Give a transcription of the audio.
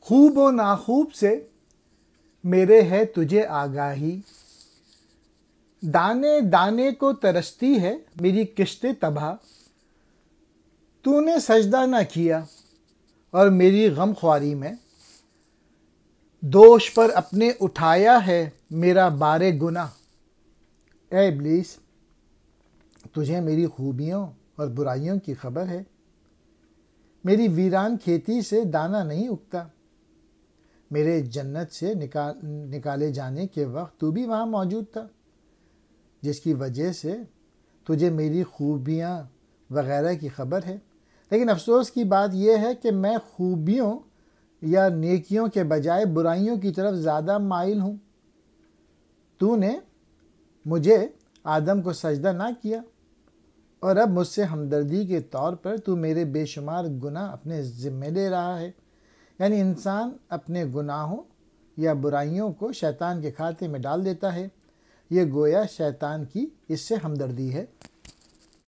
خوب و ناخوب سے میرے ہے تجھے آگاہی، دانے دانے کو ترستی ہے میری کشت تباہ، تو نے سجدہ نہ کیا اور میری غم خواری میں دوش پر اپنے اٹھایا ہے میرا بار گناہ۔ اے ابلیس، تجھے میری خوبیوں اور برائیوں کی خبر ہے، میری ویران کھیتی سے دانہ نہیں اگتا، میرے جنت سے نکالے جانے کے وقت تو بھی وہاں موجود تھا، جس کی وجہ سے تجھے میری خوبیاں وغیرہ کی خبر ہے۔ لیکن افسوس کی بات یہ ہے کہ میں خوبیوں یا نیکیوں کے بجائے برائیوں کی طرف زیادہ مائل ہوں۔ تو نے مجھے آدم کو سجدہ نہ کیا، اور اب مجھ سے ہمدردی کے طور پر تو میرے بے شمار گناہ اپنے ذمہ لے رہا ہے۔ یعنی انسان اپنے گناہوں یا برائیوں کو شیطان کے کھاتے میں ڈال دیتا ہے۔ یہ گویا شیطان کی اس سے ہمدردی ہے۔